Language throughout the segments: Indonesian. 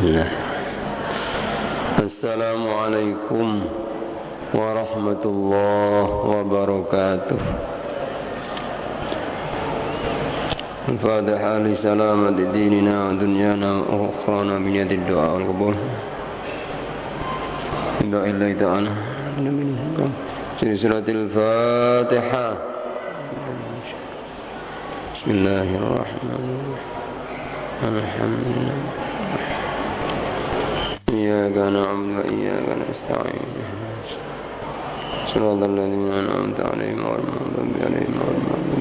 Bismillah. Assalamualaikum warahmatullahi wabarakatuh. Al-Fatihah li salamati dinina wa dunyana wa ukhrana min yadid du'a wal qabul. Inna lillahi ta'ala Suratul Fatihah. Bismillahirrahmanirrahim. Alhamdulillah. Iyyaka na'budu wa iyyaka nasta'in. Shiratal ladzina an'amta 'alaihim ghairil maghdubi 'alaihim waladdallin.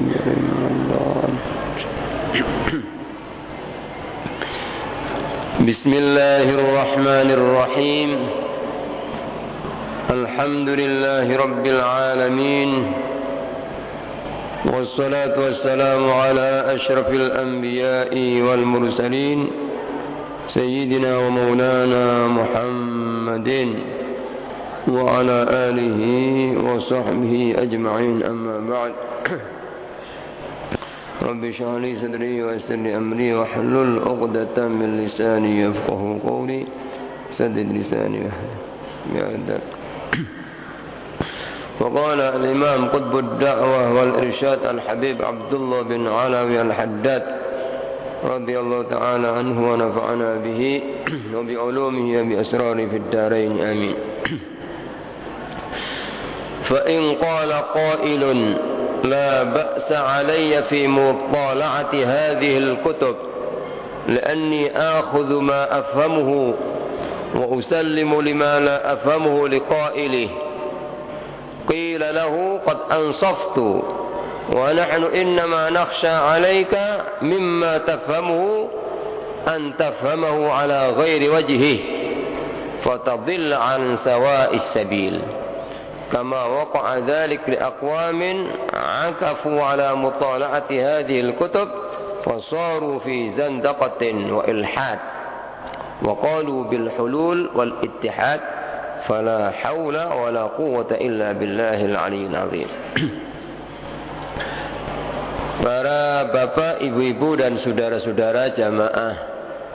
Bismillahirrahmanirrahim. Alhamdulillahi rabbil alamin. Wassalatu wassalamu ala asyrafil anbiya'i wal mursalin Sayyidina wa maulana Muhammadin wa ala alihi wa sahbihi ajma'in, amma ba'd. Rabbi shrah li sadri wa yassir li amri wa hlul 'uqdatam min lisani yafqahu qawli. Saddid lisani ya Allah. وقال الإمام قطب الدعوة والإرشاد الحبيب عبد الله بن علوي الحداد رضي الله تعالى عنه ونفعنا به وبعلومه وبأسراره في الدارين آمين. فإن قال قائل لا بأس علي في مطالعة هذه الكتب لأني آخذ ما أفهمه وأسلم لما لا أفهمه لقائله، قيل له قد أنصفت ونحن إنما نخشى عليك مما تفهمه أن تفهمه على غير وجهه فتضل عن سواء السبيل، كما وقع ذلك لأقوام عكفوا على مطالعة هذه الكتب فصاروا في زندقة وإلحاد وقالوا بالحلول والاتحاد فلا حول ولا قوة إلا بالله العلي العظيم. Para bapak, ibu-ibu dan saudara-saudara jamaah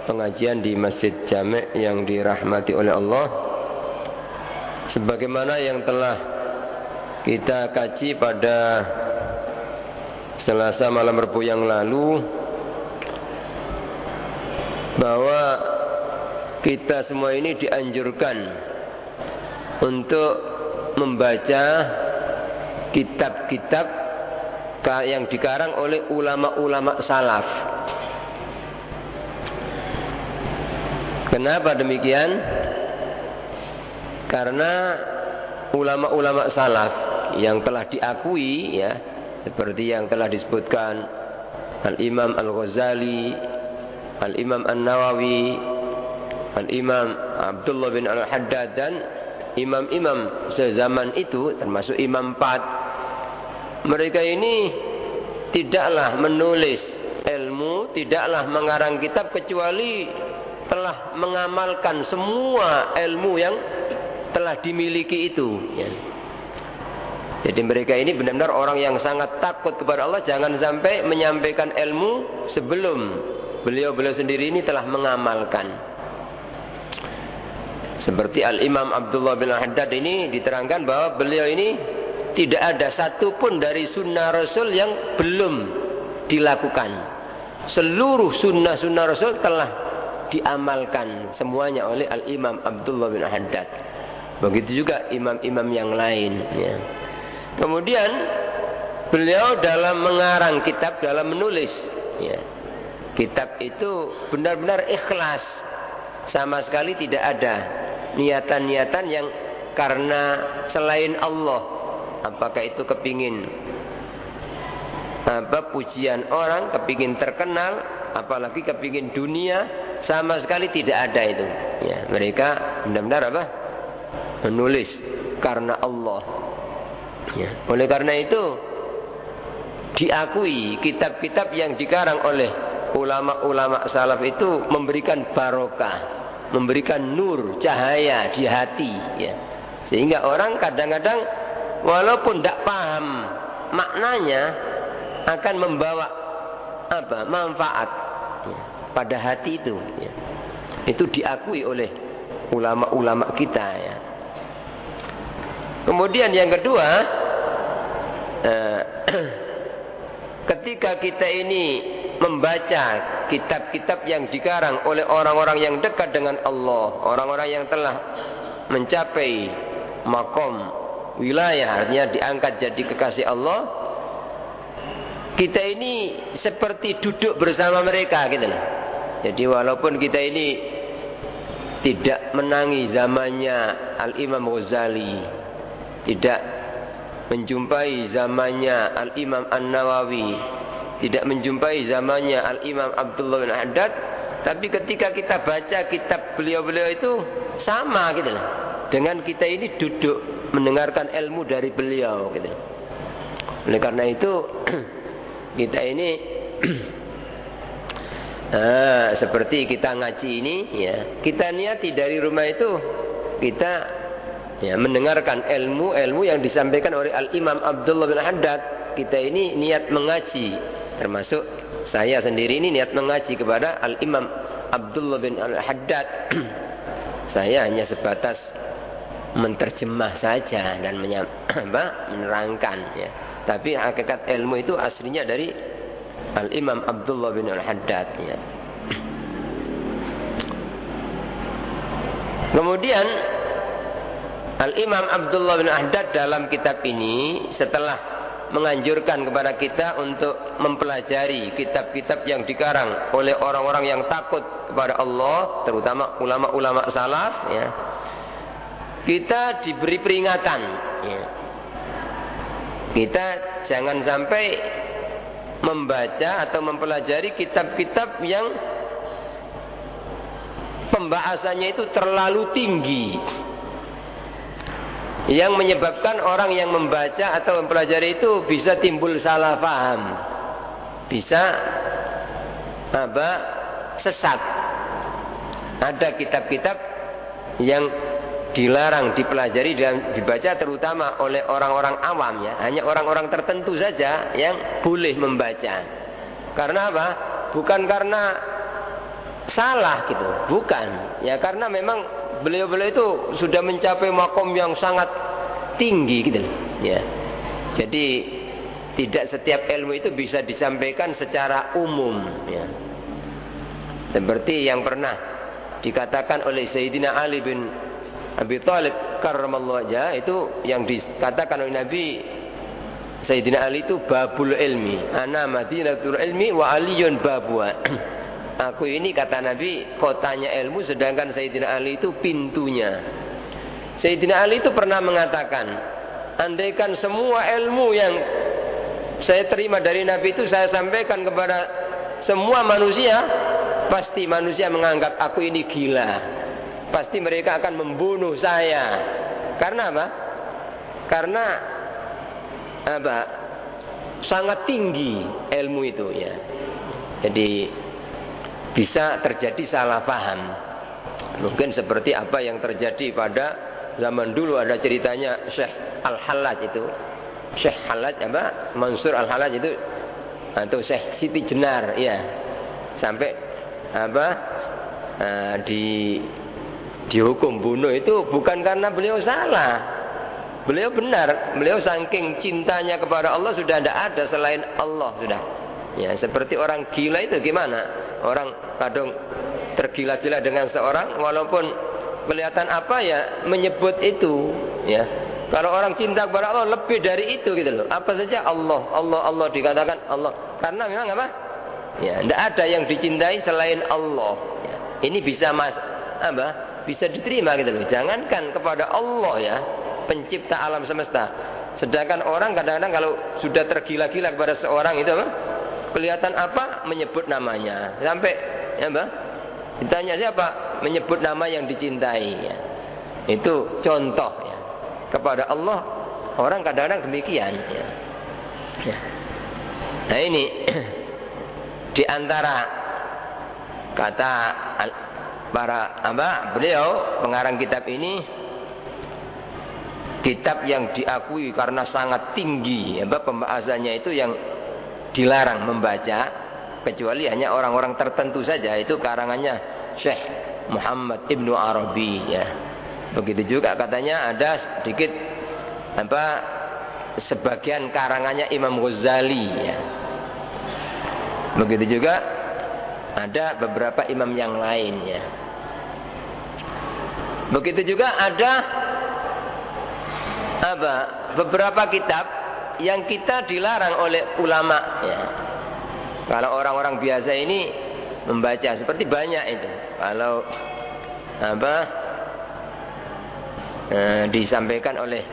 pengajian di Masjid Jami' yang dirahmati oleh Allah, sebagaimana yang telah kita kaji pada Selasa malam Rabu yang lalu, bahwa kita semua ini dianjurkan untuk membaca kitab-kitab yang dikarang oleh ulama-ulama salaf. Kenapa demikian? Karena ulama-ulama salaf yang telah diakui, ya, seperti yang telah disebutkan Al-Imam Al-Ghazali, Al-Imam An-Nawawi, Al-Imam Abdullah bin Al-Haddad, dan imam-imam sezaman itu, termasuk Imam 4, mereka ini tidaklah menulis ilmu, tidaklah mengarang kitab kecuali telah mengamalkan semua ilmu yang telah dimiliki itu, ya. Jadi mereka ini benar-benar orang yang sangat takut kepada Allah, jangan sampai menyampaikan ilmu sebelum beliau-beliau sendiri ini telah mengamalkan. Seperti Al-Imam Abdullah bin Al-Haddad ini diterangkan bahwa beliau ini tidak ada satupun dari sunnah Rasul yang belum dilakukan. Seluruh sunnah-sunnah Rasul telah diamalkan semuanya oleh Al-Imam Abdullah bin Al-Haddad. Begitu juga imam-imam yang lain, ya. Kemudian beliau dalam mengarang kitab, dalam menulis, ya, kitab itu benar-benar ikhlas. Sama sekali tidak ada niatan-niatan yang karena selain Allah, apakah itu kepingin pujian orang, kepingin terkenal, apalagi kepingin dunia, sama sekali tidak ada itu, ya. Mereka benar-benar menulis karena Allah, ya. Oleh karena itu diakui kitab-kitab yang dikarang oleh ulama-ulama salaf itu memberikan barokah, memberikan nur, cahaya di hati, ya. Sehingga orang kadang-kadang walaupun tidak paham maknanya akan membawa manfaat, ya, pada hati itu, ya. Itu diakui oleh ulama-ulama kita ya. Kemudian yang kedua, ketika kita ini membaca kitab-kitab yang dikarang oleh orang-orang yang dekat dengan Allah, orang-orang yang telah mencapai makom wilayah, artinya diangkat jadi kekasih Allah, kita ini seperti duduk bersama mereka gitu loh. Jadi walaupun kita ini tidak menangi zamannya Al-Imam Ghazali, tidak menjumpai zamannya Al-Imam An-Nawawi, tidak menjumpai zamannya Al-Imam Abdullah bin Haddad, tapi ketika kita baca kitab beliau-beliau itu sama gitu loh, dengan kita ini duduk mendengarkan ilmu dari beliau gitu. Oleh karena itu kita ini seperti kita ngaji ini ya, kita niati dari rumah itu kita ya mendengarkan ilmu yang disampaikan oleh Al-Imam Abdullah bin Haddad. Kita ini niat mengaji, termasuk saya sendiri ini niat mengaji kepada Al-Imam Abdullah bin Haddad. Saya hanya sebatas menterjemah saja dan menerangkan ya. Tapi hakikat ilmu itu aslinya dari Al-Imam Abdullah bin Haddad ya. Kemudian Al-Imam Abdullah bin Haddad dalam kitab ini setelah menganjurkan kepada kita untuk mempelajari kitab-kitab yang dikarang oleh orang-orang yang takut kepada Allah, terutama ulama-ulama salaf ya, kita diberi peringatan ya. Kita jangan sampai membaca atau mempelajari kitab-kitab yang pembahasannya itu terlalu tinggi, yang menyebabkan orang yang membaca atau mempelajari itu bisa timbul salah paham, bisa sesat. Ada kitab-kitab yang dilarang dipelajari dan dibaca terutama oleh orang-orang awam ya, hanya orang-orang tertentu saja yang boleh membaca. Karena apa? Bukan karena salah gitu, bukan ya, karena memang beliau-beliau itu sudah mencapai makom yang sangat tinggi gitu ya. Jadi tidak setiap ilmu itu bisa disampaikan secara umum ya. Seperti yang pernah dikatakan oleh Sayyidina Ali bin Abi Thalib karramallahu wajhah, itu yang dikatakan oleh Nabi Sayyidina Ali itu babul ilmi, ana madinatul ilmi wa aliyun babuha. Aku ini kata Nabi kotanya ilmu, sedangkan Sayyidina Ali itu pintunya. Sayyidina Ali itu pernah mengatakan, andaikan semua ilmu yang saya terima dari Nabi itu saya sampaikan kepada semua manusia, pasti manusia menganggap aku ini gila. Pasti mereka akan membunuh saya. Karena apa? Karena apa? Sangat tinggi ilmu itu ya. Jadi bisa terjadi salah paham. Mungkin seperti apa yang terjadi pada zaman dulu, ada ceritanya Syekh Al-Hallaj itu. Syekh Hallaj apa? Mansur Al-Hallaj itu, atau Syekh Siti Jenar ya. Sampai apa? Dihukum bunuh itu bukan karena beliau salah. Beliau benar. Beliau saking cintanya kepada Allah sudah tidak ada selain Allah sudah. Ya, seperti orang gila itu gimana? Orang kadang tergila-gila dengan seorang, walaupun kelihatan apa ya menyebut itu ya. Kalau orang cinta kepada Allah lebih dari itu gitu loh. Apa saja Allah, Allah, Allah dikatakan Allah. Karena memang apa? Ya, tidak ada yang dicintai selain Allah. Ya. Ini bisa bisa diterima gitu loh. Jangankan kepada Allah ya, pencipta alam semesta. Sedangkan orang kadang-kadang kalau sudah tergila-gila kepada seorang itu apa? Kelihatan apa? Menyebut namanya. Sampai ya ditanya siapa? Menyebut nama yang dicintai ya. Itu contoh ya. Kepada Allah orang kadang-kadang demikian ya. Ya. Nah ini di antara kata para beliau pengarang kitab ini, kitab yang diakui karena sangat tinggi pembahasannya itu yang dilarang membaca, kecuali hanya orang-orang tertentu saja. Itu karangannya Syekh Muhammad Ibnu Arabi ya. Begitu juga katanya ada sedikit sebagian karangannya Imam Ghazali ya. Begitu juga ada beberapa imam yang lain ya. Begitu juga ada beberapa kitab yang kita dilarang oleh ulama ya. Kalau orang-orang biasa ini membaca seperti banyak itu. Kalau disampaikan oleh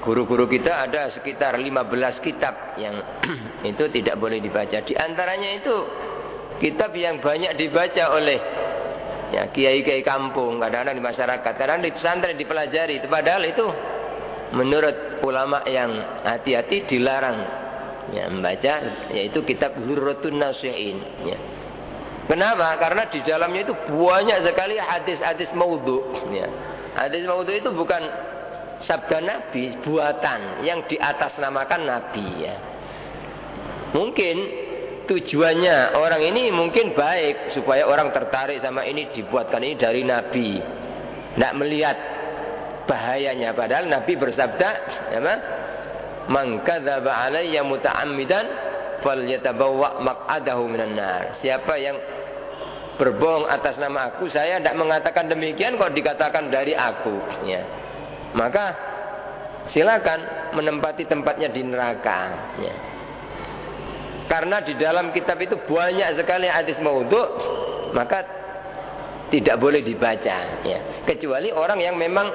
guru-guru kita ada sekitar 15 kitab yang itu tidak boleh dibaca. Di antaranya itu kitab yang banyak dibaca oleh ya kiai-kiai kampung, kadang-kadang di masyarakat, kadang-kadang di pesantren dipelajari. Itu padahal itu menurut ulama yang hati-hati dilarang ya membaca, yaitu kitab Hurratun Nasihin ya. Kenapa? Karena di dalamnya itu banyak sekali hadis-hadis maudhu ya. Hadis maudhu itu bukan sabda Nabi, buatan yang diatasnamakan Nabi ya. Mungkin tujuannya orang ini mungkin baik supaya orang tertarik sama ini, dibuatkan ini dari Nabi. Tidak melihat bahayanya, padahal Nabi bersabda apa? Man kadzaba alayya muta'ammidan falyatabawwa maq'adahu minan nar. Siapa yang berbohong atas nama aku, saya tidak mengatakan demikian kok dikatakan dari aku ya. Maka silakan menempati tempatnya di neraka ya. Karena di dalam kitab itu banyak sekali hadis maudhu, maka tidak boleh dibaca ya. Kecuali orang yang memang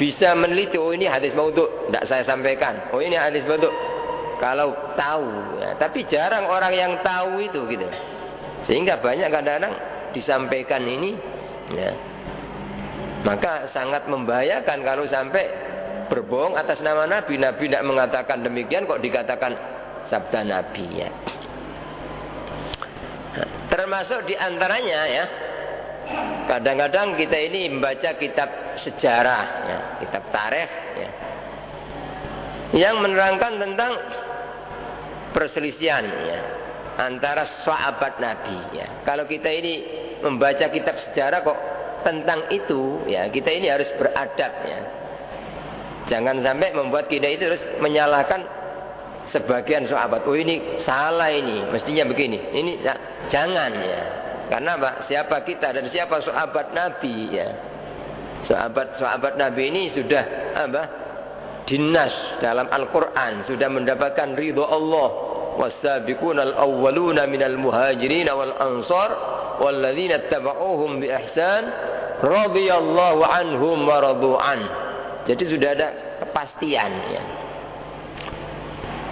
bisa meneliti, oh ini hadis maudhu, tidak saya sampaikan. Oh ini hadis maudhu. Kalau tahu ya. Tapi jarang orang yang tahu itu gitu. Sehingga banyak kadang-kadang disampaikan ini ya. Maka sangat membahayakan kalau sampai berbohong atas nama Nabi. Nabi tidak mengatakan demikian kok dikatakan sabda Nabi ya. Termasuk diantaranya ya, kadang-kadang kita ini membaca kitab sejarah ya, kitab tarikh ya, yang menerangkan tentang perselisihan ya, antara sahabat Nabi ya. Kalau kita ini membaca kitab sejarah kok tentang itu ya, kita ini harus beradab ya. Jangan sampai membuat kita itu terus menyalahkan sebagian sahabat. Oh ini salah, ini mestinya begini. Ini jangan ya. Karena siapa kita dan siapa sahabat Nabi ya. Sahabat Nabi ini sudah dinas dalam Al-Qur'an, sudah mendapatkan ridho Allah. Was-sabiqunal awwaluna minal muhajirin wal ansar walladzina tabauhum bi ihsan radhiyallahu anhum wa radu an. Jadi sudah ada kepastian ya.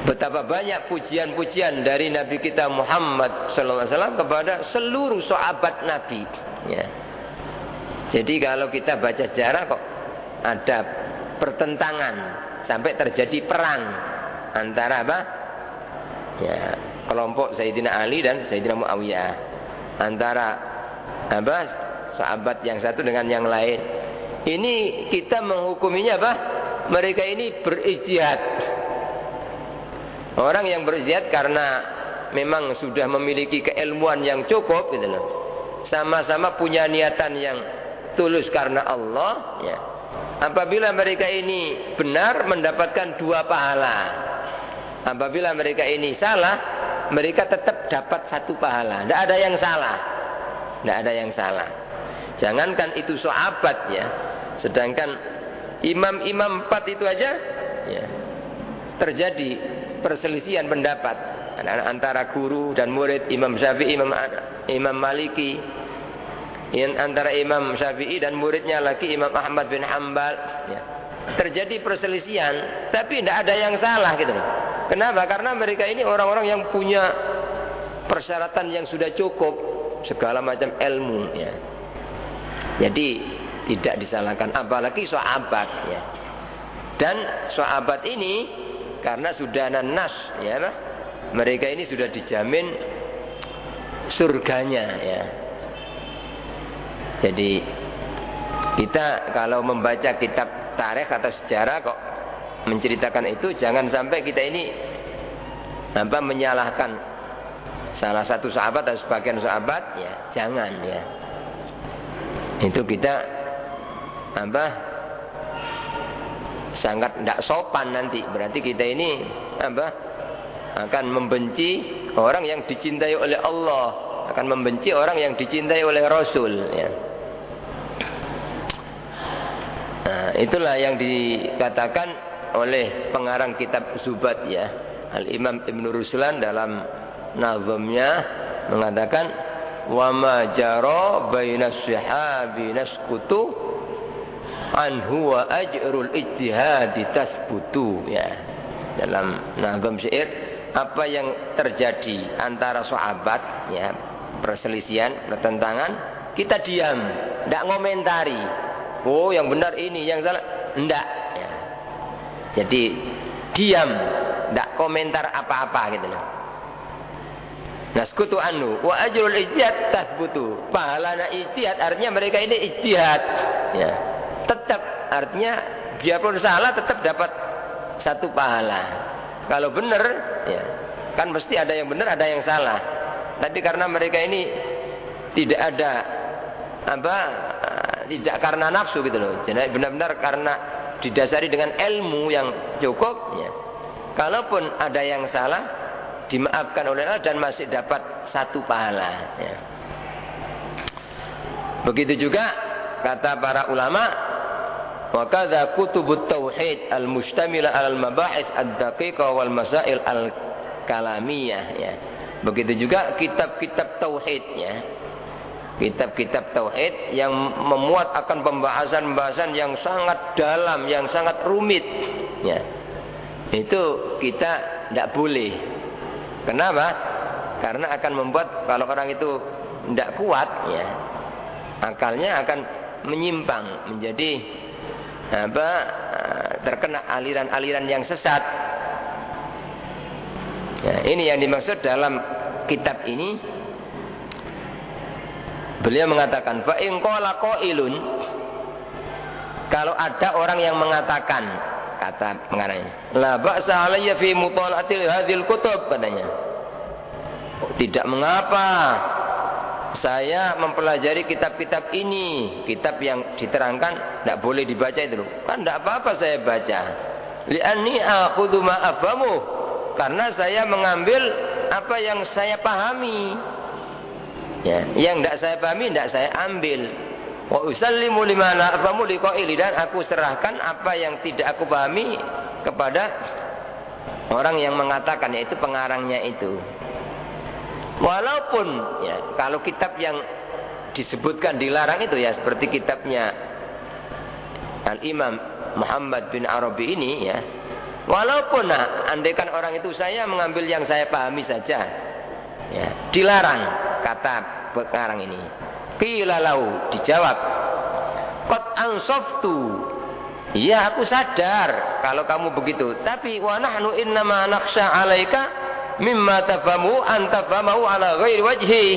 Betapa banyak pujian-pujian dari Nabi kita Muhammad SAW kepada seluruh sahabat Nabi ya. Jadi kalau kita baca sejarah kok ada pertentangan sampai terjadi perang antara ya, kelompok Sayyidina Ali dan Sayyidina Muawiyah, antara sahabat yang satu dengan yang lain. Ini kita menghukuminya mereka ini berijtihad. Orang yang berijtihad karena memang sudah memiliki keilmuan yang cukup gitu loh. Sama-sama punya niatan yang tulus karena Allah ya. Apabila mereka ini benar mendapatkan 2 pahala. Apabila mereka ini salah, mereka tetap dapat 1 pahala. Tidak ada yang salah. Tidak ada yang salah. Jangankan itu sahabat ya. Sedangkan imam-imam 4 itu aja ya, terjadi perselisihan pendapat antara guru dan murid, Imam Syafi'i, Imam Maliki, antara Imam Syafi'i dan muridnya lagi Imam Ahmad bin Hanbal ya. Terjadi perselisihan, tapi tidak ada yang salah gitu. Kenapa? Karena mereka ini orang-orang yang punya persyaratan yang sudah cukup, segala macam ilmu ya. Jadi tidak disalahkan, apalagi sahabat ya. Dan sahabat ini karena sudah nas ya, mereka ini sudah dijamin surganya ya. Jadi kita kalau membaca kitab tarikh atau sejarah kok menceritakan itu, jangan sampai kita ini menyalahkan salah satu sahabat atau sebagian sahabat ya, jangan ya. itu kita sangat tidak sopan nanti. Berarti kita ini akan membenci orang yang dicintai oleh Allah, akan membenci orang yang dicintai oleh Rasul, ya. Nah, itulah yang dikatakan oleh pengarang kitab Zubat, ya, Al-Imam Ibn Ruslan dalam nazamnya mengatakan, wa ma jara bainas sahabi naskutu anhu wa ajrul ijtihadi tasbutu, ya. Dalam nazam syair, apa yang terjadi antara sahabat, ya, perselisihan, pertentangan, kita diam, tidak ngomentari. Oh, yang benar ini, yang salah enggak, ya. Jadi diam, tidak komentar apa-apa gitu loh. Naskutu anhu wa ajrul ijtihad tasbutu. Pahalanya ijtihad, artinya mereka ini ijtihad, ya. Tetap, artinya biarpun salah tetap dapat satu pahala. Kalau benar, ya, kan mesti ada yang benar, ada yang salah. Tapi karena mereka ini tidak ada tidak karena nafsu gitu loh. Jadi benar-benar karena didasari dengan ilmu yang cukup, ya. Kalaupun ada yang salah, dimaafkan oleh Allah dan masih dapat satu pahala, ya. Begitu juga kata para ulama, wa kadza kutubut tauhid al-mustamila 'alal mabahits ad-daqiqah wal masail al-kalamiyah, ya. Begitu juga kitab-kitab tauhid, ya. Kitab-kitab tauhid yang memuat akan pembahasan-pembahasan yang sangat dalam, yang sangat rumit, ya. Itu kita tidak boleh. Kenapa? Karena akan membuat kalau orang itu tidak kuat, ya, akalnya akan menyimpang menjadi terkena aliran-aliran yang sesat. Ya, ini yang dimaksud dalam kitab ini. Beliau mengatakan, fa in qala qailun, kalau ada orang yang mengatakan, kata pengarangnya, la ba'sa alayya fi mutala'atil hadhil kutub, katanya. Tidak mengapa saya mempelajari kitab-kitab ini, kitab yang diterangkan tidak boleh dibaca itu loh. Kan tidak apa-apa saya baca. Li'anni akhudhu ma afhamu, karena saya mengambil apa yang saya pahami. Ya, yang tidak saya pahami tidak saya ambil. Wa usallimu lima la afhamu liqaili, dan aku serahkan apa yang tidak aku pahami kepada orang yang mengatakan, yaitu pengarangnya itu. Walaupun, ya, kalau kitab yang disebutkan dilarang itu, ya, seperti kitabnya Al-Imam Muhammad bin Arabi ini, ya, walaupun andaikan orang itu saya mengambil yang saya pahami saja, ya, dilarang, kata pengarang ini. Qila lahu, dijawab, qad ansaftu, iya aku sadar kalau kamu begitu, tapi wa nahnu innama nakhsha 'alaika mimma tafamu an tafamahu ala ghairi wajhi.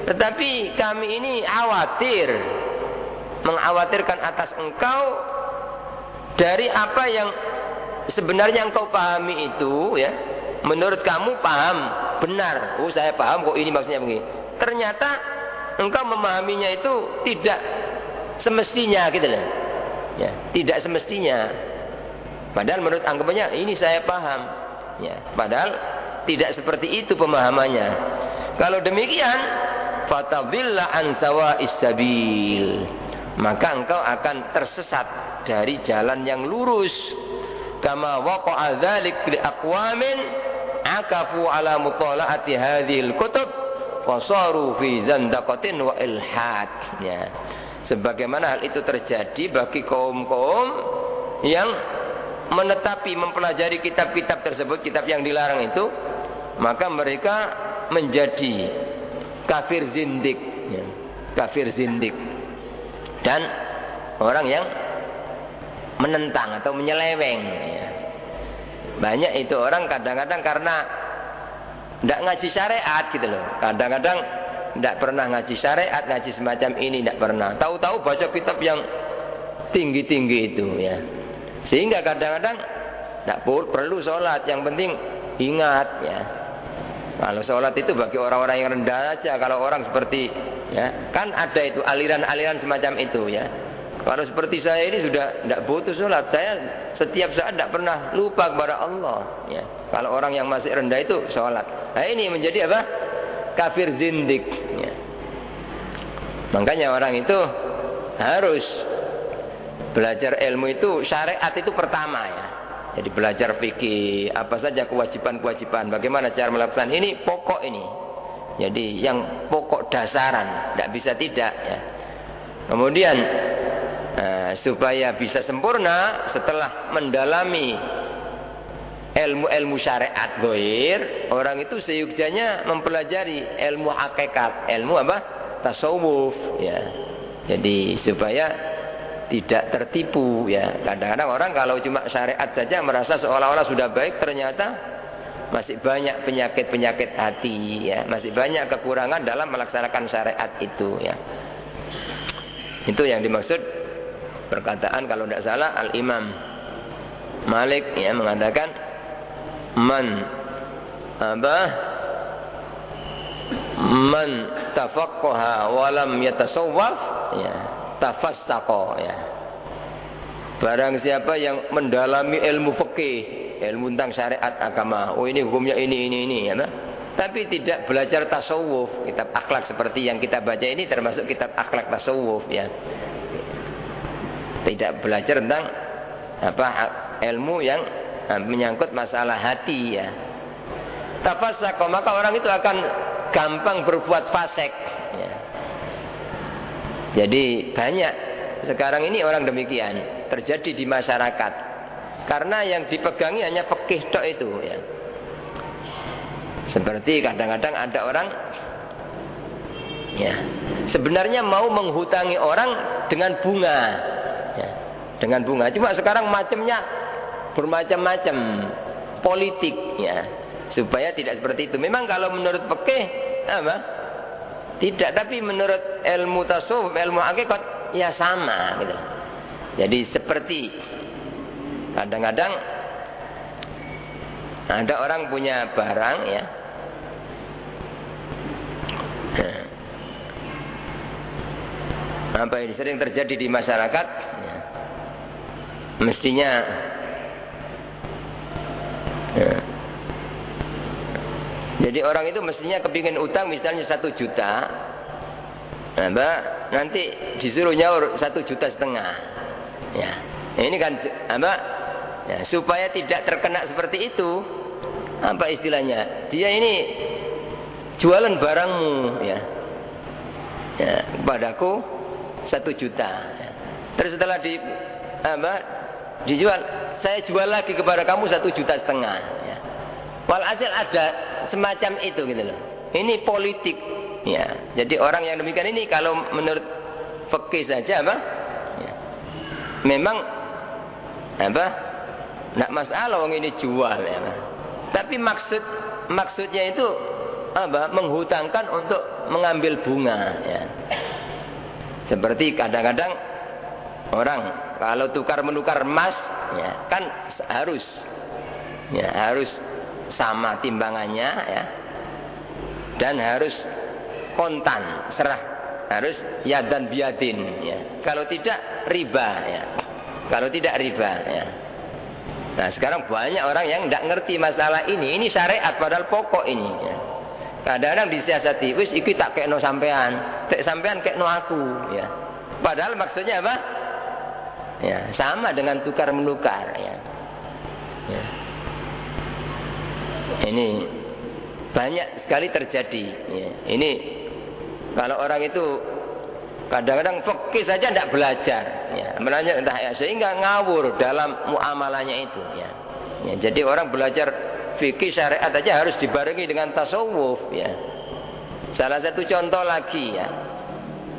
Tetapi kami ini khawatir, mengkhawatirkan atas engkau dari apa yang sebenarnya engkau pahami itu, ya, menurut kamu paham benar. Oh, saya paham kok, ini maksudnya begini. Ternyata engkau memahaminya itu tidak semestinya, gitu loh. Ya, tidak semestinya. Padahal menurut anggapannya ini saya paham. Ya, padahal tidak seperti itu pemahamannya. Kalau demikian, fatadilla an sawa'is sabil, maka engkau akan tersesat dari jalan yang lurus. Kama waqa'a dzalik li aqwamin akafu ala mutala'ati hadhil kutub fasaru fi zandaqatin wa ilhad. Ya. Sebagaimana hal itu terjadi bagi kaum-kaum yang menetapi mempelajari kitab-kitab tersebut, kitab yang dilarang itu, maka mereka menjadi kafir zindik, ya. Kafir zindik, dan orang yang menentang atau menyeleweng, ya. Banyak itu orang kadang-kadang karena tidak ngaji syariat, gitu loh. Kadang-kadang tidak pernah ngaji syariat, ngaji semacam ini tidak pernah. Tahu-tahu baca kitab yang tinggi-tinggi itu, ya. Sehingga kadang-kadang tidak perlu sholat, yang penting ingat, ya. Kalau sholat itu bagi orang-orang yang rendah aja. Kalau orang seperti ya, kan ada itu aliran-aliran semacam itu ya. Kalau seperti saya ini sudah tidak butuh sholat. Saya setiap saat tidak pernah lupa kepada Allah ya. Kalau orang yang masih rendah itu sholat. Nah ini menjadi apa? Kafir zindik ya. Makanya orang itu harus belajar ilmu itu, syariat itu pertama ya. Jadi belajar fikih, apa saja kewajiban-kewajiban, bagaimana cara melakukan ini, pokok ini. Jadi yang pokok dasaran, tidak bisa tidak ya. Kemudian supaya bisa sempurna setelah mendalami ilmu-ilmu syariat goir, orang itu seyukjanya mempelajari ilmu hakikat, ilmu apa? Tasawuf ya. Jadi supaya tidak tertipu ya. Kadang-kadang orang kalau cuma syariat saja merasa seolah-olah sudah baik, ternyata masih banyak penyakit-penyakit hati ya, masih banyak kekurangan dalam melaksanakan syariat itu ya. Itu yang dimaksud perkataan kalau tidak salah Al-Imam Malik ya mengatakan man tafaqqaha wa lam yatasawwaf ya tafassaqa ya. Barang siapa yang mendalami ilmu fikih, ilmu tentang syariat agama, oh ini hukumnya ini ya, tapi tidak belajar tasawuf, kitab akhlak seperti yang kita baca ini termasuk kitab akhlak tasawuf ya. Tidak belajar tentang apa ilmu yang menyangkut masalah hati ya. Tafassaqa, maka orang itu akan gampang berbuat fasik ya. Jadi banyak sekarang ini orang demikian terjadi di masyarakat karena yang dipegangi hanya fikih tok itu ya. Seperti kadang-kadang ada orang ya sebenarnya mau menghutangi orang dengan bunga ya, dengan bunga, cuma sekarang macamnya bermacam-macam politik ya, supaya tidak seperti itu. Memang kalau menurut fikih apa? Tidak, tapi menurut ilmu tasawuf, ilmu hakikat ya sama gitu. Jadi seperti kadang-kadang ada orang punya barang ya. Apa ini sering terjadi di masyarakat ya. Mestinya ya. Jadi orang itu mestinya kepingin utang misalnya 1 juta, nah, nanti disuruh nyaur 1,5 juta. Ya, ini kan apa? Ya, supaya tidak terkena seperti itu, apa istilahnya? Dia ini jualan barangmu, ya, ya padaku 1 juta. Ya. Terus setelah dijual, saya jual lagi kepada kamu 1,5 juta. Ya. Walhasil ada semacam itu gitu loh. Ini politik ya. Jadi orang yang demikian ini kalau menurut fikih saja apa? Ya. Memang apa? Enggak masalah wong ini jual ya. Tapi maksudnya itu apa? Menghutangkan untuk mengambil bunga ya. Seperti kadang-kadang orang kalau tukar menukar emas ya kan harus sama timbangannya ya, dan harus kontan serah, harus yadan biadin ya. Kalau tidak riba ya, kalau tidak riba ya. Nah sekarang banyak orang yang tidak ngerti masalah ini syariat padahal pokok ini ya. Kadang-kadang disiasati, wis iki tak kekno sampean, tek sampean kekno aku ya. Padahal maksudnya apa? Ya sama dengan tukar menukar ya. Ya. Ini banyak sekali terjadi ya. Ini kalau orang itu kadang-kadang fikih saja tidak belajar ya, belajar entah ya, sehingga ngawur dalam muamalahnya itu ya. Ya, jadi orang belajar fikih syariat saja harus dibarengi dengan tasawuf ya. Salah satu contoh lagi ya,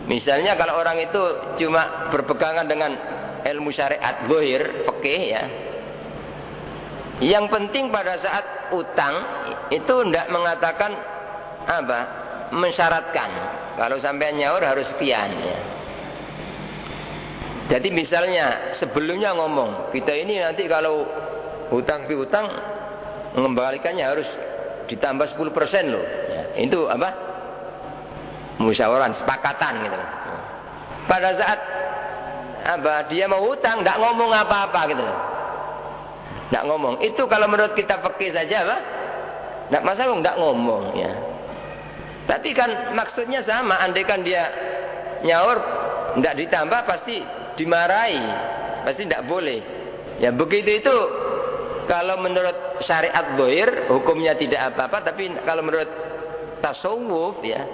misalnya kalau orang itu cuma berpegangan dengan ilmu syariat zahir fikih ya, yang penting pada saat utang itu tidak mengatakan apa, mensyaratkan kalau sampai nyaur harus sekian ya. Jadi misalnya sebelumnya ngomong kita ini nanti kalau hutang piutang mengembalikannya harus ditambah 10% loh. Ya, itu apa? Musyawarah, sepakatan gitu. Pada saat apa dia mau hutang, tidak ngomong apa-apa gitu loh. Tidak ngomong. Itu kalau menurut kita fikih saja apa? Tidak masalah, tidak ngomong ya. Tapi kan maksudnya sama. Andaikan dia nyaur, tidak ditambah pasti dimarahi, pasti tidak boleh. Ya begitu itu. Kalau menurut syariat zahir hukumnya tidak apa-apa, tapi kalau menurut tasawuf ya,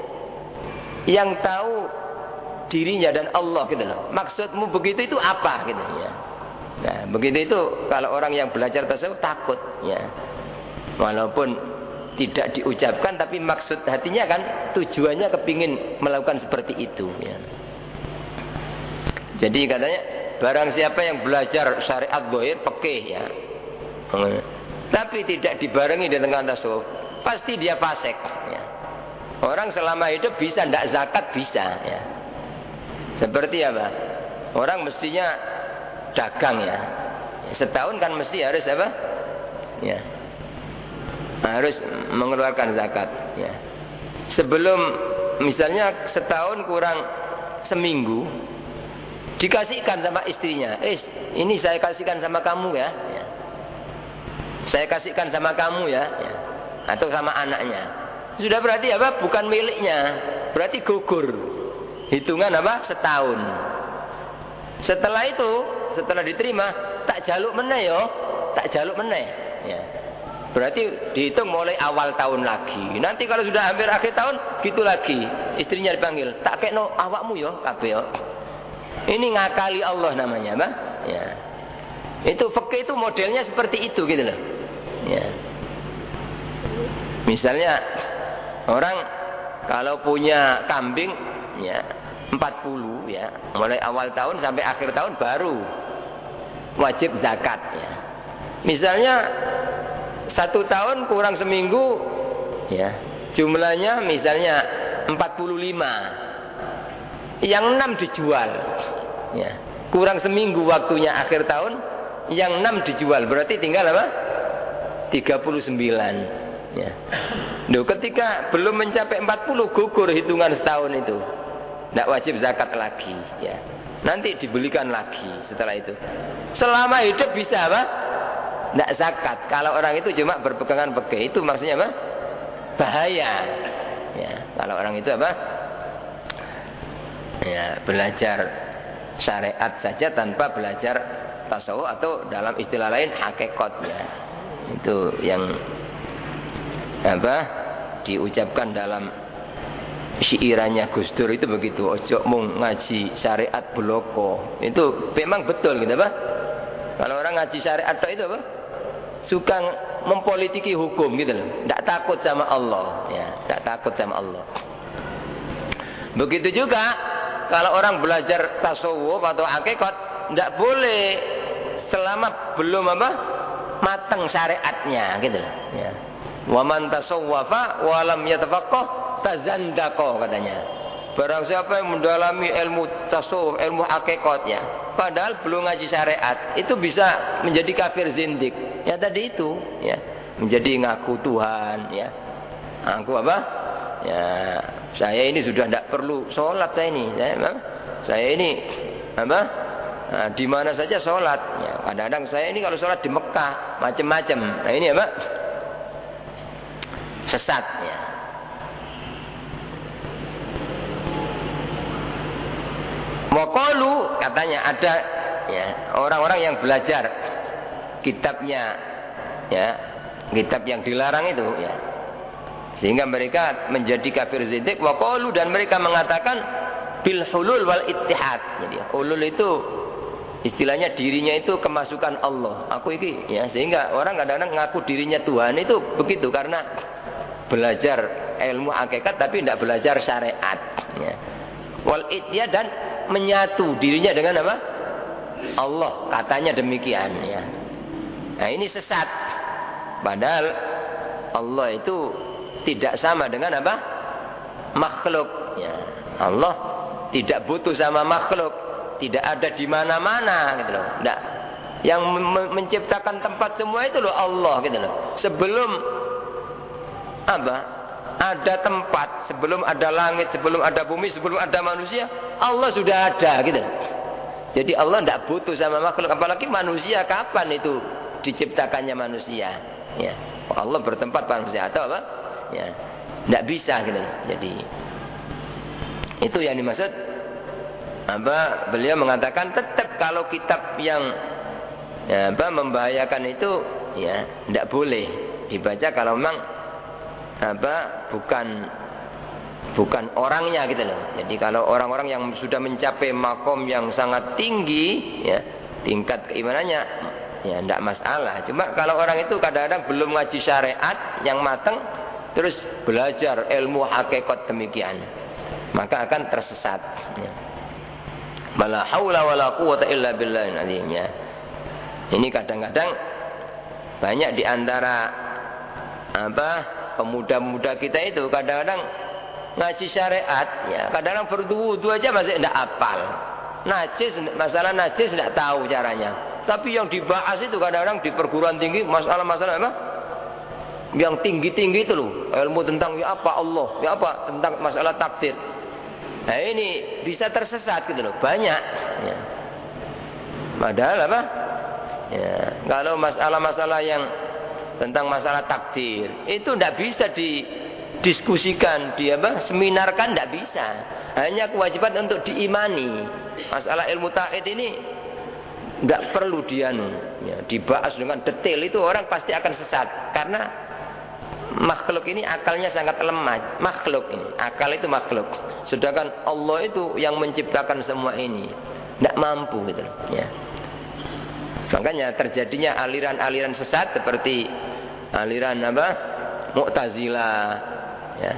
yang tahu dirinya dan Allah gitu loh. Maksudmu begitu itu apa gitu ya. Nah, begitu itu kalau orang yang belajar tasawuf takut ya. Walaupun tidak diucapkan tapi maksud hatinya kan tujuannya kepingin melakukan seperti itu ya. Jadi katanya barang siapa yang belajar syariat zahir fikih ya, tapi tidak dibarengi dengan tasawuf, pasti dia fasik ya. Orang selama hidup bisa tidak zakat bisa ya. Seperti apa? Orang mestinya dagang ya. Setahun kan mesti harus apa? Ya. Harus mengeluarkan zakat ya. Sebelum misalnya setahun kurang seminggu dikasihkan sama istrinya, ini saya kasihkan sama kamu ya, ya. Saya kasihkan sama kamu ya, ya. Atau sama anaknya. Sudah berarti apa? Bukan miliknya, berarti gugur. Hitungan apa? Setahun. Setelah itu, setelah diterima, tak jaluk meneh yo, tak jaluk meneh ya. Berarti dihitung mulai awal tahun lagi. Nanti kalau sudah hampir akhir tahun, gitu lagi. Istrinya dipanggil, tak kekno awakmu yo, kabeh yo. Ini ngakali Allah namanya, Mbak. Ya. Itu fikih itu modelnya seperti itu gitu loh. Ya. Misalnya orang kalau punya kambing ya 40 ya, mulai awal tahun sampai akhir tahun baru wajib zakat ya. Misalnya 1 tahun kurang seminggu ya, jumlahnya misalnya 45, yang 6 dijual ya. Kurang seminggu waktunya akhir tahun, yang 6 dijual, berarti tinggal apa? 39 ya. Duh, ketika belum mencapai 40 gugur hitungan setahun itu, tidak wajib zakat lagi ya. Nanti dibelikan lagi setelah itu. Selama hidup bisa apa? Tidak zakat. Kalau orang itu cuma berpegangan fikih, itu maksudnya apa? Bahaya ya. Kalau orang itu apa? Ya, belajar syariat saja tanpa belajar tasawuf, atau dalam istilah lain hakikat ya. Itu yang apa? Diucapkan dalam syiirannya Gus Dur itu begitu. Ojo mung ngaji syariat bloko. Itu memang betul gitu apa? Kalau orang ngaji syariat itu apa? Suka mempolitiki hukum gitu loh. Tidak takut sama Allah ya, tidak takut sama Allah. Begitu juga kalau orang belajar tasawuf atau hakikat, tidak boleh selama belum apa? Matang syariatnya gitu loh ya. Wa man tasawwafa wa lam yatafaqqah tazandaqa katanya. Barang siapa yang mendalami ilmu tasawuf, ilmu hakikatnya, padahal belum ngaji syariat, itu bisa menjadi kafir zindik. Ya tadi itu, ya, menjadi ngaku Tuhan, ya. Ngaku apa? Ya, saya ini sudah tidak perlu sholat saya ini apa? Nah, di mana saja sholat. Ya, kadang-kadang saya ini kalau sholat di Mekah macam-macam. Nah ini apa? Sesat. Ya. Waqalu katanya ada ya orang-orang yang belajar kitabnya ya, kitab yang dilarang itu ya, sehingga mereka menjadi kafir zindik. Waqalu, dan mereka mengatakan bil hulul wal ittihad. Jadi hulul itu istilahnya dirinya itu kemasukan Allah. Aku iki ya, sehingga orang kadang-kadang ngaku dirinya Tuhan itu begitu karena belajar ilmu hakikat tapi tidak belajar syariat ya. Wal ittihad, dan menyatu dirinya dengan apa? Allah, katanya demikian ya. Nah ini sesat. Padahal Allah itu tidak sama dengan apa? Makhluk ya. Allah tidak butuh sama makhluk, tidak ada di mana-mana gitu loh. Tidak. Yang menciptakan tempat semua itu loh Allah gitu loh. Sebelum apa? Ada tempat sebelum ada langit, sebelum ada bumi, sebelum ada manusia, Allah sudah ada gitu. Jadi Allah tidak butuh sama makhluk, apalagi manusia. Kapan itu diciptakannya manusia? Ya, Allah bertempat manusia atau apa? Ya, tidak bisa gitu. Jadi itu yang dimaksud apa? Beliau mengatakan tetap kalau kitab yang ya, apa, membahayakan itu ya tidak boleh dibaca kalau memang apa bukan orangnya gitu loh. Jadi kalau orang-orang yang sudah mencapai makom yang sangat tinggi ya, tingkat keimanannya ya tidak masalah. Cuma kalau orang itu kadang-kadang belum ngaji syariat yang matang, terus belajar ilmu hakikat demikian, maka akan tersesat ya. Wala haula wala quwata illa billahil azim ya. Ini kadang-kadang banyak di antara apa pemuda-pemuda kita itu kadang-kadang ngaji syariat ya, kadang-kadang berwudu aja masih tidak apal. Najis, masalah najis tidak tahu caranya. Tapi yang dibahas itu kadang-kadang di perguruan tinggi masalah-masalah apa? Yang tinggi-tinggi itu loh, ilmu tentang ya apa Allah, ya apa tentang masalah takdir. Nah ini bisa tersesat gitu loh, banyak ya. Padahal apa? Ya, kalau masalah-masalah yang tentang masalah takdir itu tidak bisa didiskusikan, seminarkan tidak bisa. Hanya kewajiban untuk diimani. Masalah ilmu tauhid ini tidak perlu dibahas dengan detail, itu orang pasti akan sesat karena makhluk ini akalnya sangat lemah. Makhluk ini, akal itu makhluk. Sedangkan Allah itu yang menciptakan semua ini, tidak mampu gitu ya. Makanya terjadinya aliran-aliran sesat seperti aliran apa? Mu'tazilah ya.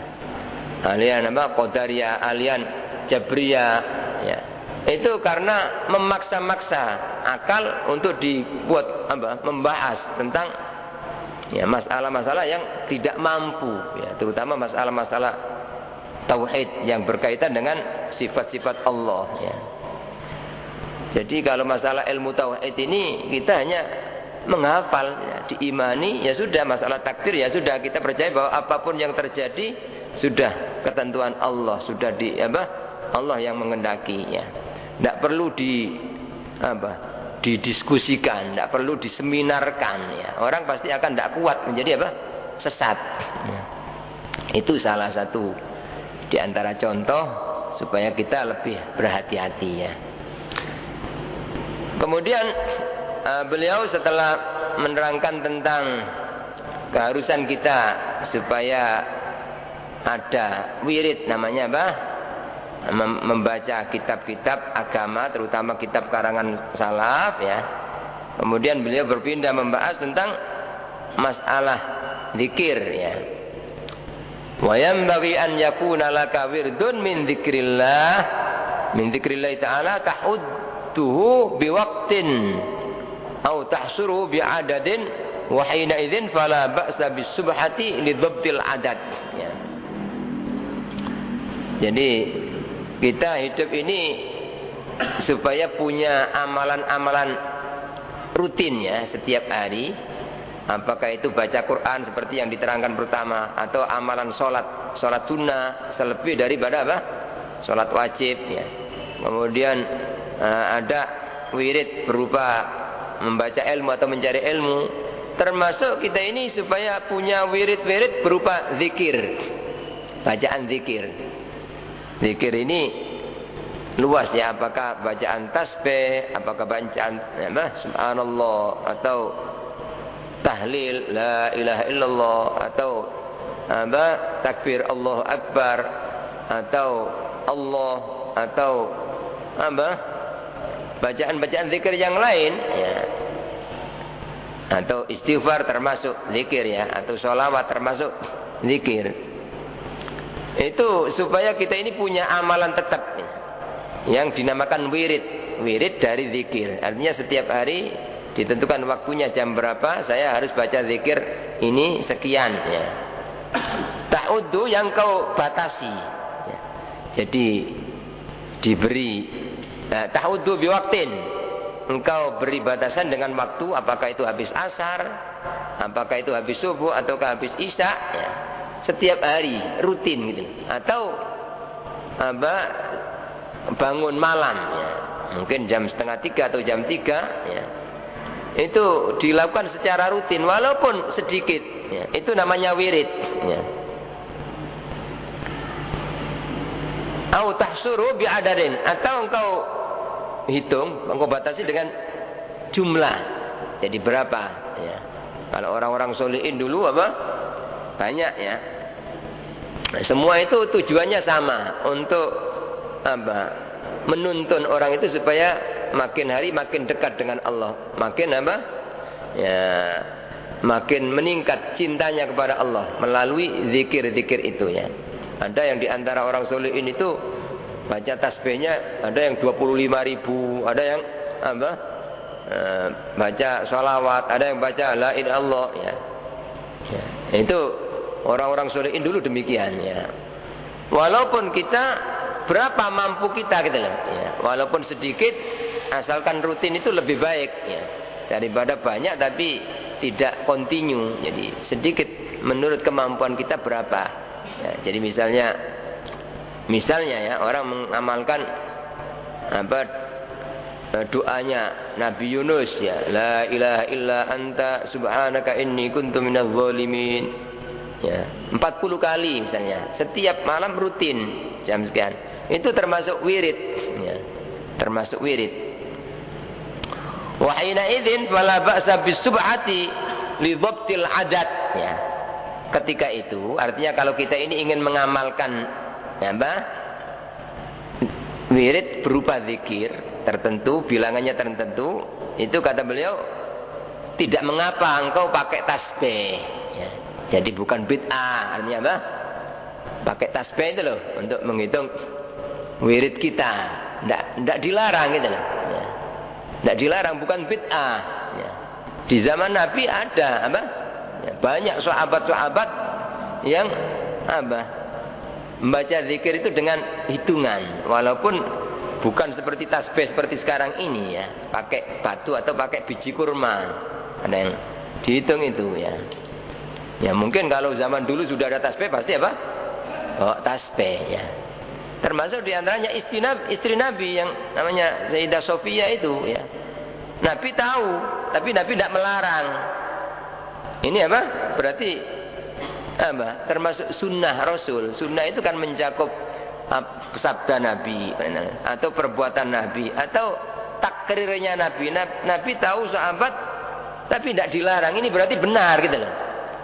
Aliran apa? Qadariyah, aliran Jabriyah ya. Itu karena memaksa-maksa akal untuk dibuat apa? Membahas tentang ya masalah-masalah yang tidak mampu ya, terutama masalah-masalah tauhid yang berkaitan dengan sifat-sifat Allah ya. Jadi kalau masalah ilmu tauhid ini kita hanya menghafal ya, diimani ya sudah. Masalah takdir ya sudah, kita percaya bahwa apapun yang terjadi sudah ketentuan Allah, sudah Allah yang mengendaki ya. Tidak perlu didiskusikan, tidak perlu diseminarkan ya. Orang pasti akan tidak kuat menjadi sesat ya. Itu salah satu di antara contoh supaya kita lebih berhati-hati ya. Kemudian beliau setelah menerangkan tentang keharusan kita supaya ada wirid, namanya apa? Membaca kitab-kitab agama, terutama kitab karangan salaf ya. Kemudian beliau berpindah membahas tentang masalah zikir ya. Wa yanbaghi an yakuna laka wirdun min dzikrillah ta'ala tahudduhu biwaqtin au tahsuruhu bi'adadin wa hina idzin fala ba'sa bisubhati lidhabtil adad ya. Jadi kita hidup ini supaya punya amalan-amalan rutin ya setiap hari. Apakah itu baca Quran seperti yang diterangkan pertama, atau amalan sholat sunnah selebih daripada sholat wajib ya. Kemudian ada wirid berupa membaca ilmu atau mencari ilmu. Termasuk kita ini supaya punya wirid-wirid berupa zikir, bacaan zikir. Zikir ini luas ya, apakah bacaan tasbih, apakah bacaan subhanallah, atau tahlil la ilaha illallah, atau takbir Allahu akbar, atau Allah, atau bacaan-bacaan zikir yang lain ya. Atau istighfar termasuk zikir ya, atau sholawat termasuk zikir. Itu supaya kita ini punya amalan tetap ya, yang dinamakan wirid dari zikir. Artinya setiap hari ditentukan waktunya jam berapa saya harus baca zikir ini sekian ya. Ta'uddu yang kau batasi ya. Jadi diberi ta'uddu biwaktin, engkau beri batasan dengan waktu, apakah itu habis asar, apakah itu habis subuh, ataukah habis isya ya. setiap hari rutin gitu, atau bangun malam ya, mungkin jam 2:30 atau jam 3 ya, itu dilakukan secara rutin walaupun sedikit ya, itu namanya wirid ya. Au tahsuru bi'adadin, atau engkau hitung, engkau batasi dengan jumlah, jadi berapa ya. Kalau orang-orang solihin dulu banyak ya. Nah, semua itu tujuannya sama, untuk menuntun orang itu supaya makin hari makin dekat dengan Allah, makin ya, makin meningkat cintanya kepada Allah melalui zikir-zikir itu ya. Ada yang diantara orang solihin itu baca tasbihnya ada yang 25.000, ada yang baca sholawat, ada yang baca la ilaha illallah ya. Ya, itu orang-orang solihin dulu demikian ya. Walaupun kita berapa mampu kita gitu loh ya. Walaupun sedikit, asalkan rutin itu lebih baik ya, daripada banyak tapi tidak kontinu. Jadi sedikit menurut kemampuan kita berapa ya. Jadi misalnya ya, orang mengamalkan doanya Nabi Yunus ya, la ilaha illa anta subhanaka inni kuntu minadz zalimin ya, 40 kali misalnya, setiap malam rutin jam sekian, itu termasuk wirid ya, termasuk wirid. Wa hina idzin fala ba'sa bisubhati li dhabtil adad ya. Ketika itu artinya kalau kita ini ingin mengamalkan ya, wirid berupa zikir tertentu, bilangannya tertentu, itu kata beliau tidak mengapa engkau pakai tasbih ya. Jadi bukan bid'ah, artinya apa? Pakai tasbih itu loh untuk menghitung wirid kita, tidak dilarang gitu loh ya. Tidak dilarang, bukan bid'ah ya. Di zaman Nabi ada ya, banyak sahabat-sahabat yang membaca zikir itu dengan hitungan, walaupun bukan seperti tasbih seperti sekarang ini ya, pakai batu atau pakai biji kurma, ada yang dihitung itu ya. Ya mungkin kalau zaman dulu sudah ada tasbih pasti tasbih ya. Termasuk diantaranya istri Nabi yang namanya Sayyidah Sofia itu ya. Nabi tahu, tapi Nabi tidak melarang. Ini berarti termasuk sunnah Rasul. Sunnah itu kan mencakup sabda Nabi atau perbuatan Nabi atau takrirnya Nabi. Nabi tahu sahabat tapi tidak dilarang. Ini berarti benar gitu loh.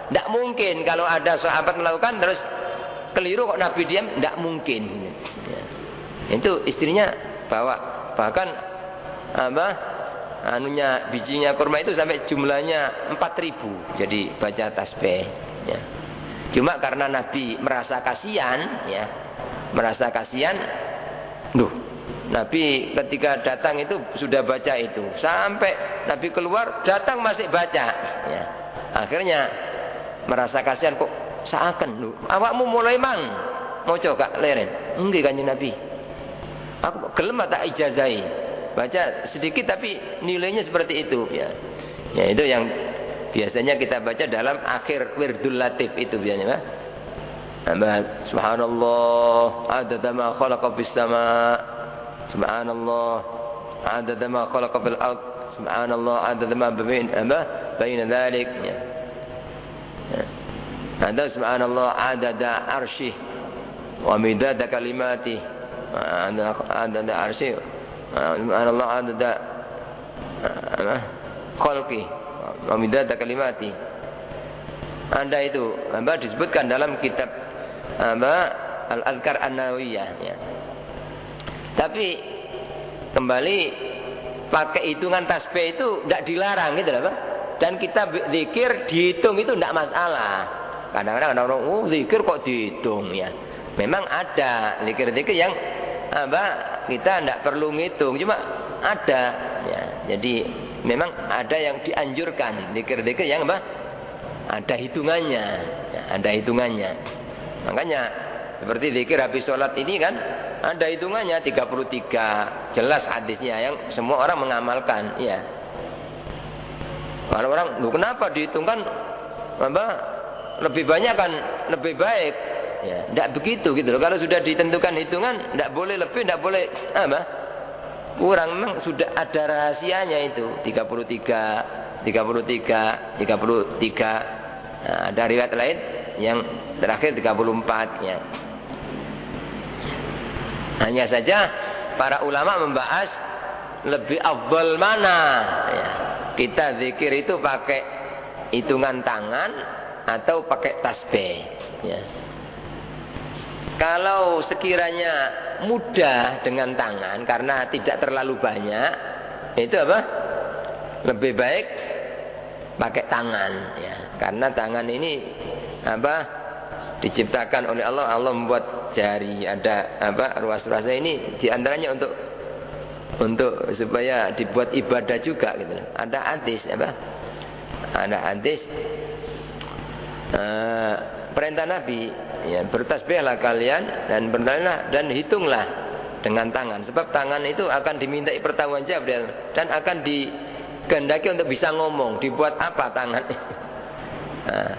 Tidak mungkin kalau ada sahabat melakukan terus keliru kok Nabi diam, tidak mungkin. Ya. Itu istrinya bawa, bahkan bijinya kurma itu sampai jumlahnya 4.000. Jadi baca tasbih. Ya. Cuma karena Nabi merasa kasihan, ya, merasa kasihan, Nabi ketika datang itu sudah baca itu, sampai Nabi keluar datang masih baca. Ya. Akhirnya merasa kasihan, kok seakan awakmu mulai mau coba leren, enggak kanjeng Nabi, aku gelem tak ijazahi, baca sedikit tapi nilainya seperti itu ya. Ya itu yang biasanya kita baca dalam akhir wirdul latif itu biasanya subhanallah adada ma khalaqa fis sama, subhanallah adada ma khalaqa fil ard, subhanallah adada ma baina dzalik ya. Ada subhanallah adada arsyih wa midada kalimati, adada arsyih subhanallah adada khalqi wa midada kalimati. Ada itu disebutkan dalam kitab Al-Adhkar An-Nawawiyah ya. Tapi kembali pakai hitungan tasbih itu tidak dilarang gitu loh, Pak. Dan kita zikir dihitung itu tidak masalah. Kadang-kadang orang zikir kok dihitung ya. Memang ada zikir-zikir yang kita tidak perlu ngitung, cuma ada ya. Jadi memang ada yang dianjurkan zikir-zikir yang ada hitungannya ya, ada hitungannya. Makanya seperti zikir habis sholat ini kan ada hitungannya 33, jelas hadisnya yang semua orang mengamalkan ya. Kalau orang, kenapa dihitungkan lebih banyak kan lebih baik. Ya, tidak begitu gitu loh. Kalau sudah ditentukan hitungan, tidak boleh lebih, tidak boleh apa? Kurang. Memang sudah ada rahasianya itu. 33, 33, 33. Nah, ada riwayat lain yang terakhir 34 ya. Hanya saja para ulama membahas lebih afdal mana ya. Kita zikir itu pakai hitungan tangan atau pakai tasbih ya. Kalau sekiranya mudah dengan tangan karena tidak terlalu banyak, itu apa? Lebih baik pakai tangan ya. Karena tangan ini apa? Diciptakan oleh Allah. Allah membuat jari, ada apa? Ruas-ruasnya ini diantaranya untuk supaya dibuat ibadah juga gitu. Ada hadis apa? Ada hadis perintah Nabi ya, bertasbihlah kalian dan berdoalah dan hitunglah dengan tangan, sebab tangan itu akan dimintai pertanggungjawab dan akan dikehendaki untuk bisa ngomong. Dibuat apa tangan? Nah,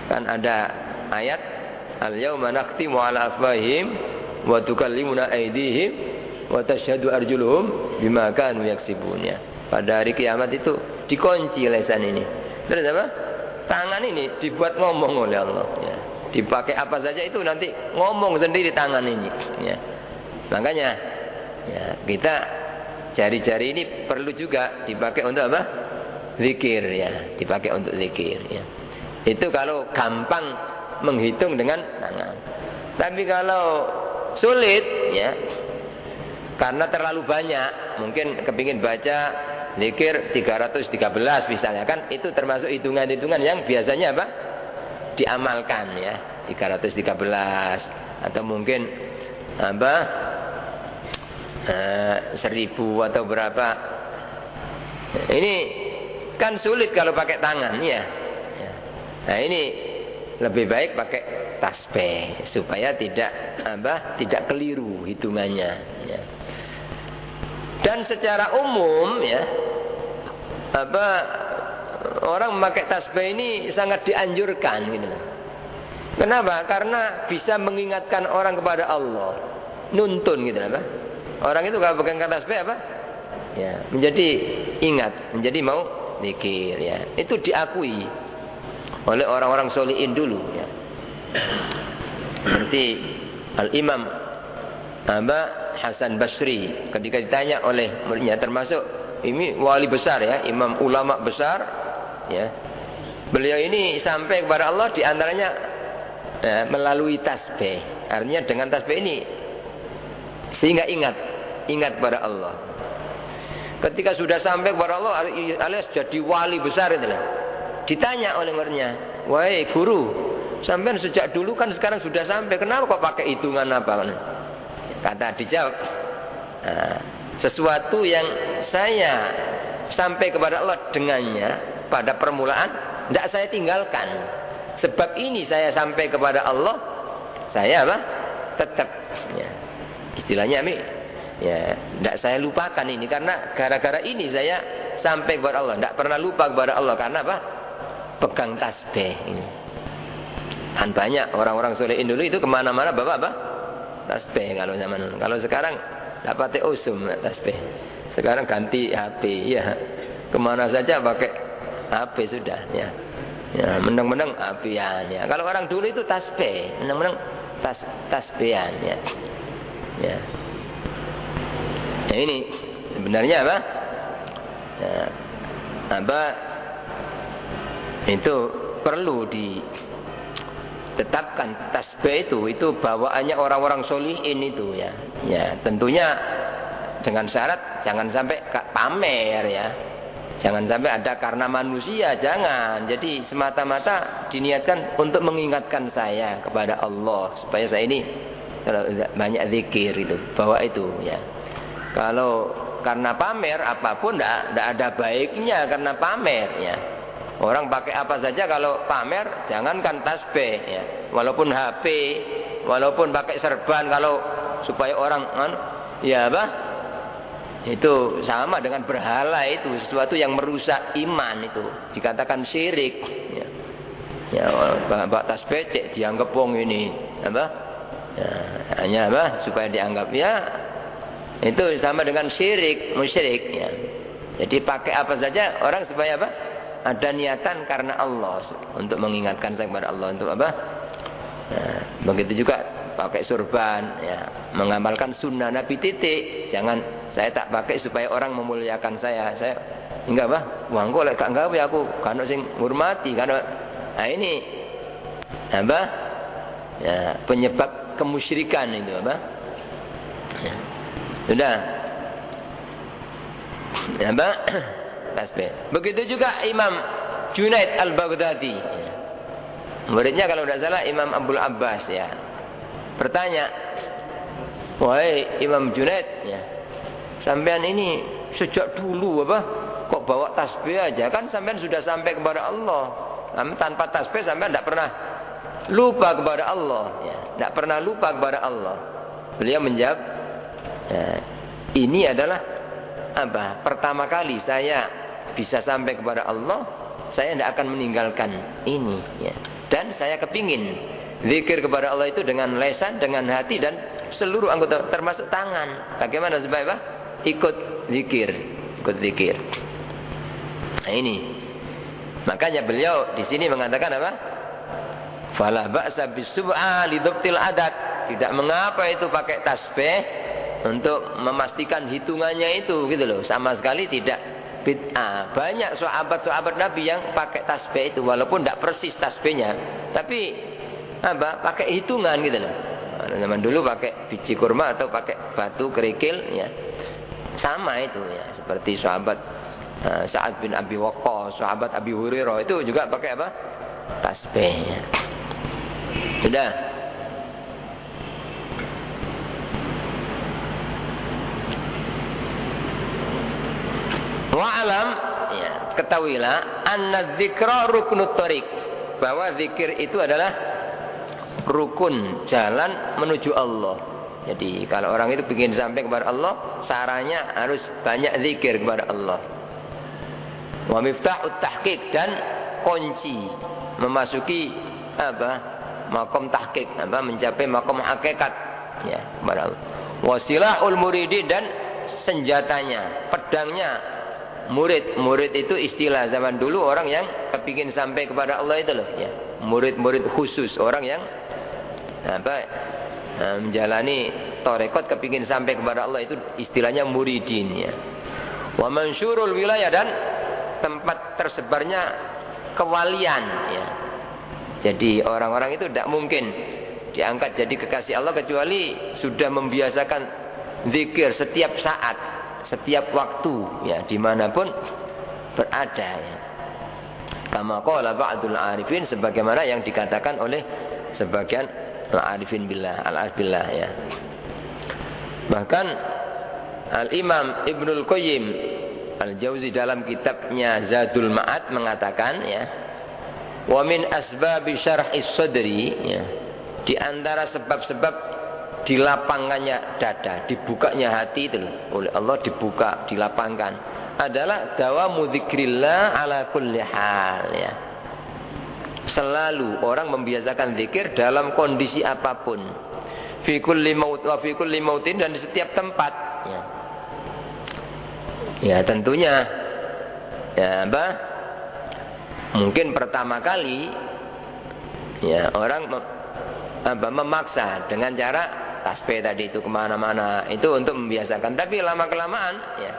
kan ada ayat al-yauma nakhtimu ala afwahihim wa tukallimuna aydihim wa tashhadu arjuluhum bima kanu yaksibun ya. Pada hari kiamat itu dikunci lisan ini. Terus apa? Tangan ini dibuat ngomong oleh Allah ya. Dipakai apa saja itu nanti ngomong sendiri tangan ini ya. Makanya ya, kita jari-jari ini perlu juga dipakai untuk apa? Zikir ya, dipakai untuk zikir ya. Itu kalau gampang menghitung dengan tangan. Tapi kalau sulit ya, karena terlalu banyak, mungkin kepingin baca zikir 313 misalnya, kan itu termasuk hitungan-hitungan yang biasanya apa? Diamalkan ya, 313 atau mungkin apa? 1000 atau berapa. Ini kan sulit kalau pakai tangan ya. Nah, ini lebih baik pakai tasbih supaya tidak keliru hitungannya ya. Dan secara umum ya, orang memakai tasbih ini sangat dianjurkan gitu. Kenapa? Karena bisa mengingatkan orang kepada Allah, nuntun gitu apa? Orang itu kalau pegang tasbih apa? Ya, menjadi ingat, menjadi mau zikir ya. Itu diakui oleh orang-orang solihin dulu ya. Seperti Al-Imam Hasan Basri ketika ditanya oleh muridnya, termasuk ini wali besar ya, imam ulama besar ya. Beliau ini sampai kepada Allah diantaranya ya, melalui tasbih. Artinya dengan tasbih ini sehingga ingat kepada Allah. Ketika sudah sampai kepada Allah alias jadi wali besar itu lah. Ditanya oleh muridnya, "Wahai guru, sampean sejak dulu kan sekarang sudah sampai, kenapa kok pakai hitungan apa?" Kata dijawab, sesuatu yang saya sampai kepada Allah dengannya pada permulaan tidak saya tinggalkan. Sebab ini saya sampai kepada Allah, saya apa? Tetap ya. Istilahnya ya, tidak saya lupakan ini karena gara-gara ini saya sampai kepada Allah. Tidak pernah lupa kepada Allah karena apa? Pegang tasbih ini. Kan banyak orang-orang solehin dulu itu kemana-mana bawa apa? Tasbih kalau zaman dulu. Kalau sekarang dapat usum tasbih. Sekarang ganti HP ya. Kemana saja pakai HP sudah ya. Ya, menang-menang HP-an ya. Kalau orang dulu itu tasbih, menang-menang tasbihan ya. Ya. Nah, ini sebenarnya apa? Ya, itu perlu ditetapkan tasbih itu bawaannya orang-orang solihin itu ya. Ya, tentunya dengan syarat jangan sampai pamer ya. Jangan sampai ada karena manusia, jangan. Jadi semata-mata diniatkan untuk mengingatkan saya kepada Allah supaya saya ini kalau banyak zikir itu, bawa itu ya. Kalau karena pamer apapun tidak ada baiknya karena pamer ya. Orang pakai apa saja kalau pamer, jangankan tasbih ya. Walaupun HP, walaupun pakai serban kalau supaya orang ya apa? Itu sama dengan berhala, itu sesuatu yang merusak iman, itu dikatakan syirik ya. Ya, bawa tasbih cek dianggap wong ini apa? Ya, hanya apa? Supaya dianggap ya. Itu sama dengan syirik, musyrik ya. Jadi pakai apa saja orang supaya apa? Ada niatan karena Allah untuk mengingatkan saya kepada Allah untuk apa? Nah, begitu juga pakai surban ya, mengamalkan sunnah Nabi titik. Jangan saya tak pakai supaya orang memuliakan saya. Saya enggak apa? Wah, engko lek gak gawe aku kan sing ngurmati kan. Nah, ini apa? Ya, penyebab kemusyrikan itu apa? Ya. Sudah. Ya, apa? Tasbih. Begitu juga Imam Junaid Al-Baghdadi. Muridnya kalau tidak salah Imam Abdul Abbas ya. Bertanya, wahai Imam Junaid ya, sampean ini sejak dulu apa? Kok bawa tasbih aja? Kan sampean sudah sampai kepada Allah. Tanpa tasbih sampean tidak pernah lupa kepada Allah ya. Tidak pernah lupa kepada Allah. Beliau menjawab, ya, ini adalah apa? Pertama kali saya bisa sampai kepada Allah, saya tidak akan meninggalkan ini ya. Dan saya kepingin zikir kepada Allah itu dengan lesan, dengan hati dan seluruh anggota termasuk tangan. Bagaimana supaya apa? Ikut zikir. Nah ini. Makanya beliau di sini mengatakan apa? Fala ba'sa bisub'a li dhabtil adat. Tidak mengapa itu pakai tasbih untuk memastikan hitungannya itu gitu loh. Sama sekali tidak bid'ah. Banyak sahabat-sahabat Nabi yang pakai tasbih itu walaupun tidak persis tasbihnya, tapi apa? Pakai hitungan gitu loh. Zaman dulu pakai biji kurma atau pakai batu kerikil ya. Sama itu ya, seperti sahabat Sa'ad bin Abi Waqqas, sahabat Abi Hurairah itu juga pakai apa? Tasbih. Ya. Sudah. Wa'alam ya, ketahuilah anna dzikra ruknut thariq, bahwa zikir itu adalah rukun jalan menuju Allah. Jadi kalau orang itu ingin sampai kepada Allah, sarannya harus banyak zikir kepada Allah. Wa miftahut tahqiq, dan kunci memasuki apa? Makom tahqiq, apa? Mencapai makom hakikat ya kepada Allah. Wasilahul muridi, dan senjatanya, pedangnya murid itu istilah zaman dulu orang yang kepingin sampai kepada Allah itu loh ya. Murid khusus, orang yang apa? Menjalani tarekat kepingin sampai kepada Allah itu istilahnya muridin ya. Wa mansyurul wilayah, dan tempat tersebarnya kewalian ya. Jadi orang-orang itu tidak mungkin diangkat jadi kekasih Allah kecuali sudah membiasakan zikir setiap saat, setiap waktu ya, dimanapun berada ya. Kama qala ba'dul arifin, sebagaimana yang dikatakan oleh sebagian al-arifin billah, al-arif billah ya. Bahkan Al-Imam Ibnul Qayyim Al-Jauzi dalam kitabnya Zadul Ma'ad mengatakan ya, wa min asbabi syarhis sadri ya, di antara sebab-sebab dilapangkannya dada, dibukanya hati itu oleh Allah, dibuka, dilapangkan, adalah dawamu dzikrillah ala kulli hal ya. Selalu orang membiasakan zikir dalam kondisi apapun. Fi kulli maut wa fi kulli mautin, dan di setiap tempat ya. Ya tentunya ya apa? Mungkin pertama kali ya orang memaksa dengan cara tasbih tadi itu kemana-mana itu untuk membiasakan. Tapi lama kelamaan ya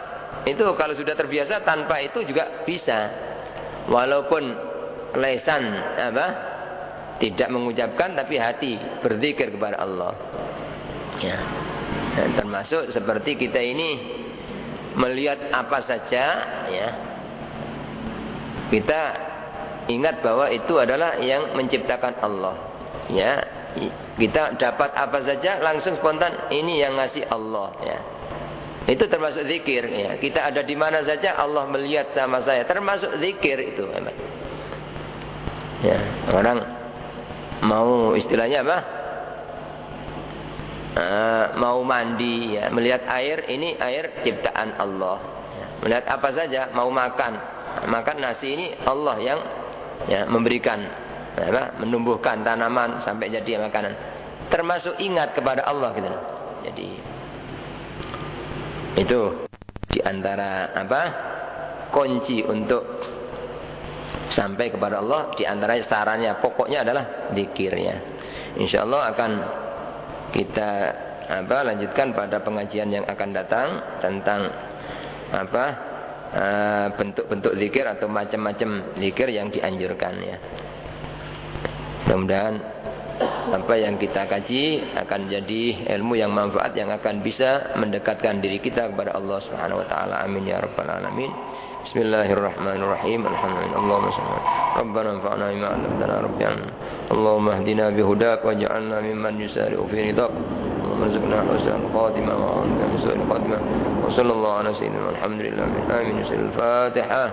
itu kalau sudah terbiasa tanpa itu juga bisa. Walaupun lesan apa tidak mengucapkan, tapi hati berzikir kepada Allah ya. Dan termasuk seperti kita ini melihat apa saja ya, kita ingat bahwa itu adalah yang menciptakan Allah ya. Kita dapat apa saja langsung spontan ini yang ngasih Allah ya. Itu termasuk zikir ya. Kita ada di mana saja Allah melihat sama saya, termasuk zikir itu memang. Ya, orang mau istilahnya apa? Mau mandi ya, melihat air, ini air ciptaan Allah ya. Melihat apa saja, mau makan nasi, ini Allah yang ya memberikan menumbuhkan tanaman sampai jadi makanan. Termasuk ingat kepada Allah gitu. Jadi itu di antara kunci untuk sampai kepada Allah, di antara sarannya pokoknya adalah zikirnya. Insyaallah akan kita lanjutkan pada pengajian yang akan datang tentang bentuk-bentuk zikir atau macam-macam zikir yang dianjurkan ya. Mudah-mudahan apa yang kita kaji akan jadi ilmu yang manfaat yang akan bisa mendekatkan diri kita kepada Allah Subhanahu wa taala. Amin ya rabbal alamin. Bismillahirrahmanirrahim. Alhamdulillah. Rabbana anfa'na bima 'allamtana rabbana. Allahumma ihdina bihudak waj'alna mimman yusari'u fi ridaq. Warzuqna husnal khatimah wa husnul khatimah. Wa sallallahu ala sayyidina Muhammadin. Amin. Al-Fatihah.